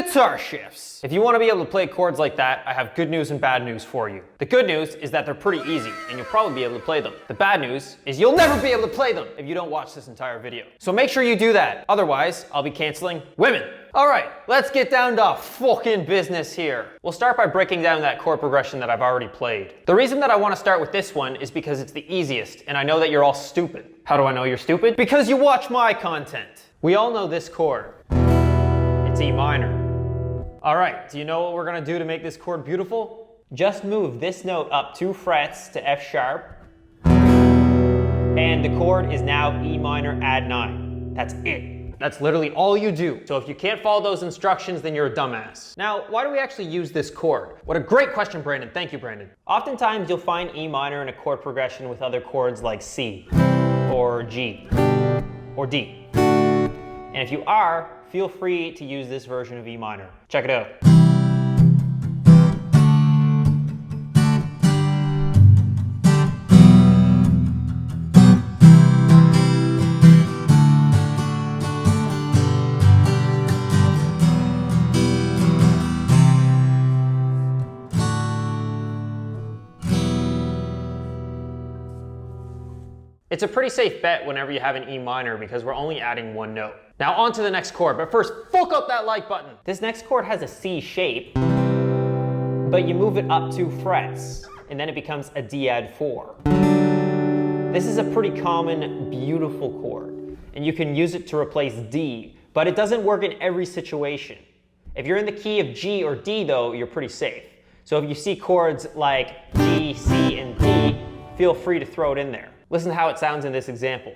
guitar shifts. If you want to be able to play chords like that, I have good news and bad news for you. The good news is that they're pretty easy and you'll probably be able to play them. The bad news is you'll never be able to play them if you don't watch this entire video. So make sure you do that. Otherwise, I'll be canceling women. All right, let's get down to fucking business here. We'll start by breaking down that chord progression that I've already played. The reason that I want to start with this one is because it's the easiest and I know that you're all stupid. How do I know you're stupid? Because you watch my content. We all know this chord. It's E minor. All right, do you know what we're gonna do to make this chord beautiful? Just move this note up 2 frets to F sharp, and the chord is now E minor add 9. That's it. That's literally all you do. So if you can't follow those instructions, then you're a dumbass. Now, why do we actually use this chord? What a great question, Brandon. Thank you, Brandon. Oftentimes, you'll find E minor in a chord progression with other chords like C, or G, or D. And if you are, feel free to use this version of E minor. Check it out. It's a pretty safe bet whenever you have an E minor because we're only adding 1 note. Now on to the next chord, but first, fuck up that like button. This next chord has a C shape, but you move it up 2 frets, and then it becomes a D add 4. This is a pretty common, beautiful chord, and you can use it to replace D, but it doesn't work in every situation. If you're in the key of G or D though, you're pretty safe. So if you see chords like G, C, and D, feel free to throw it in there. Listen to how it sounds in this example.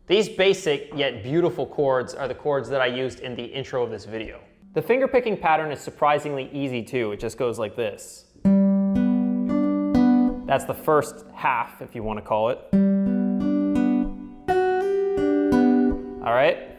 These basic yet beautiful chords are the chords that I used in the intro of this video. The fingerpicking pattern is surprisingly easy too. It just goes like this. That's the first half, if you want to call it. All right?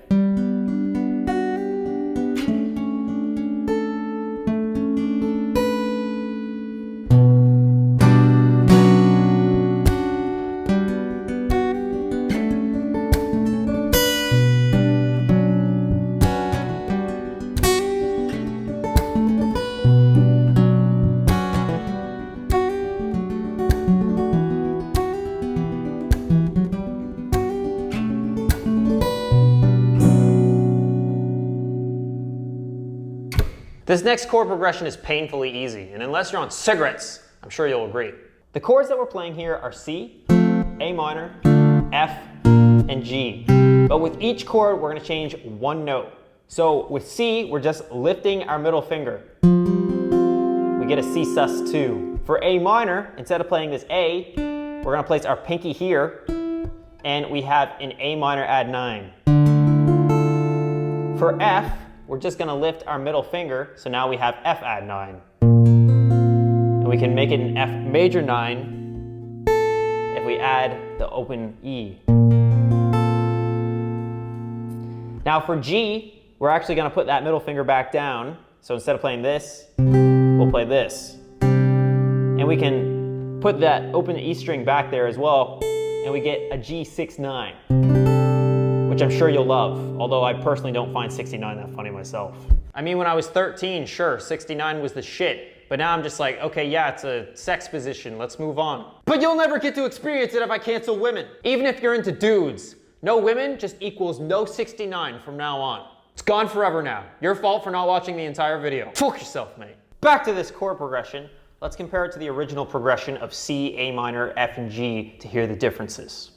This next chord progression is painfully easy, and unless you're on cigarettes, I'm sure you'll agree. The chords that we're playing here are C, A minor, F, and G. But with each chord, we're gonna change 1 note. So with C, we're just lifting our middle finger. We get a C sus2. For A minor, instead of playing this A, we're gonna place our pinky here, and we have an A minor add 9. For F, we're just gonna lift our middle finger, so now we have F add 9. And we can make it an F major 9 if we add the open E. Now for G, we're actually gonna put that middle finger back down. So instead of playing this, we'll play this. And we can put that open E string back there as well, and we get a G6-9. Which I'm sure you'll love, although I personally don't find 69 that funny myself. I mean, when I was 13, sure, 69 was the shit, but now I'm just like, okay, yeah, it's a sex position, let's move on. But you'll never get to experience it if I cancel women. Even if you're into dudes, no women just equals no 69 from now on. It's gone forever now. Your fault for not watching the entire video. Fuck yourself, mate. Back to this chord progression. Let's compare it to the original progression of C, A minor, F, and G to hear the differences.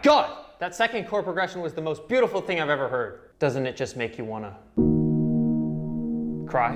God! That second chord progression was the most beautiful thing I've ever heard. Doesn't it just make you wanna cry?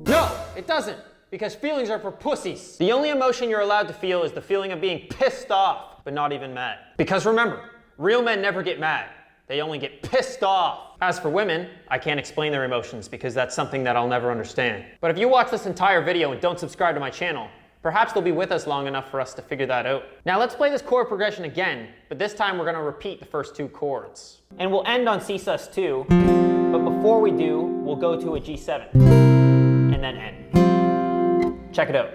No, it doesn't, because feelings are for pussies. The only emotion you're allowed to feel is the feeling of being pissed off, but not even mad. Because remember, real men never get mad. They only get pissed off. As for women, I can't explain their emotions because that's something that I'll never understand. But if you watch this entire video and don't subscribe to my channel, perhaps they'll be with us long enough for us to figure that out. Now let's play this chord progression again, but this time we're gonna repeat the first two chords. And we'll end on C sus2, but before we do, we'll go to a G7, and then end. Check it out.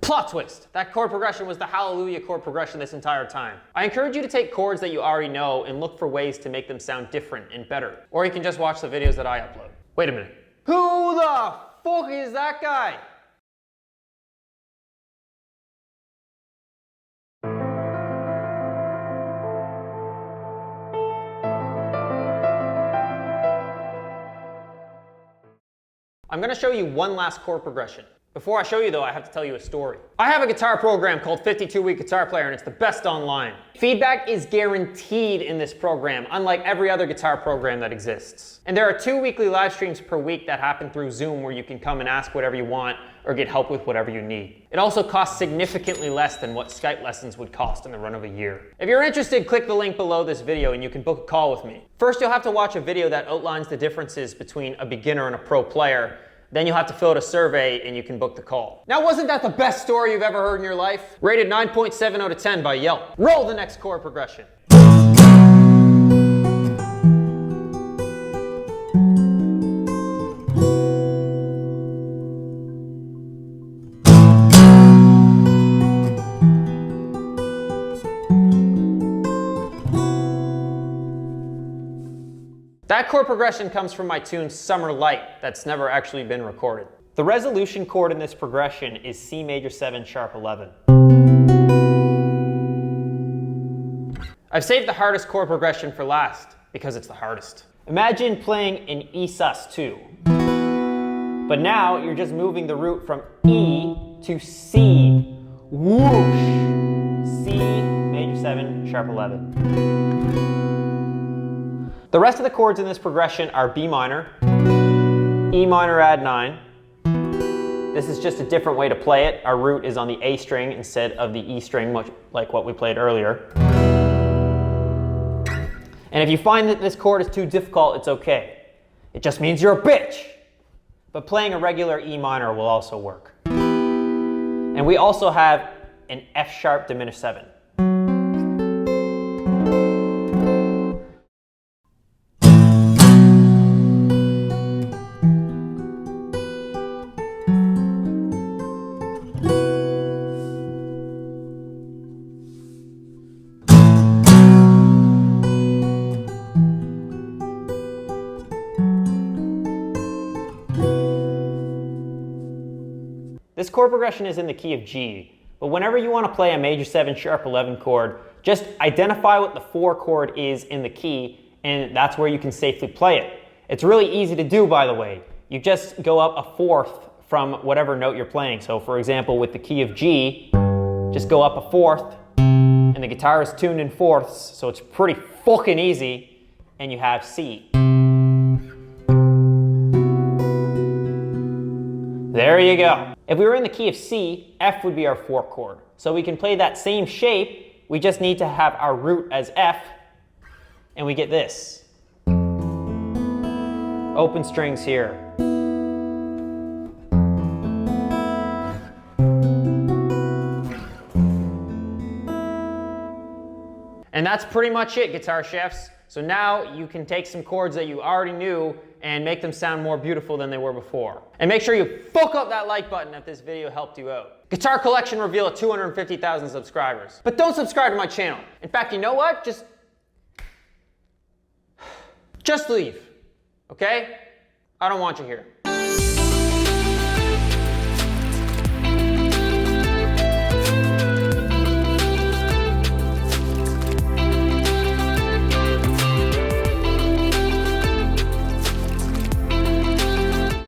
Plot twist! That chord progression was the hallelujah chord progression this entire time. I encourage you to take chords that you already know and look for ways to make them sound different and better. Or you can just watch the videos that I upload. Wait a minute. Who the fuck is that guy? I'm gonna show you one last chord progression. Before I show you though, I have to tell you a story. I have a guitar program called 52 Week Guitar Player and it's the best online. Feedback is guaranteed in this program, unlike every other guitar program that exists. And there are 2 weekly live streams per week that happen through Zoom where you can come and ask whatever you want or get help with whatever you need. It also costs significantly less than what Skype lessons would cost in the run of a year. If you're interested, click the link below this video and you can book a call with me. First, you'll have to watch a video that outlines the differences between a beginner and a pro player. Then you'll have to fill out a survey and you can book the call. Now, wasn't that the best story you've ever heard in your life? Rated 9.7 out of 10 by Yelp. Roll the next chord progression. That chord progression comes from my tune Summer Light that's never actually been recorded. The resolution chord in this progression is C major 7 sharp 11. I've saved the hardest chord progression for last because it's the hardest. Imagine playing an E sus2, but now you're just moving the root from E to C. Whoosh! C major 7 sharp 11. The rest of the chords in this progression are B minor, E minor add 9. This is just a different way to play it. Our root is on the A string instead of the E string, much like what we played earlier. And if you find that this chord is too difficult, it's okay. It just means you're a bitch. But playing a regular E minor will also work. And we also have an F sharp diminished 7. This chord progression is in the key of G, but whenever you want to play a major 7 sharp 11 chord, just identify what the 4 chord is in the key, and that's where you can safely play it. It's really easy to do, by the way. You just go up a fourth from whatever note you're playing. So for example, with the key of G, just go up a fourth, and the guitar is tuned in fourths, so it's pretty fucking easy, and you have C. There you go. If we were in the key of C, F would be our 4 chord. So we can play that same shape, we just need to have our root as F, and we get this. Open strings here. And that's pretty much it, guitar chefs. So now you can take some chords that you already knew and make them sound more beautiful than they were before. And make sure you fuck up that like button if this video helped you out. Guitar collection reveal at 250,000 subscribers. But don't subscribe to my channel. In fact, you know what? Just leave, okay? I don't want you here.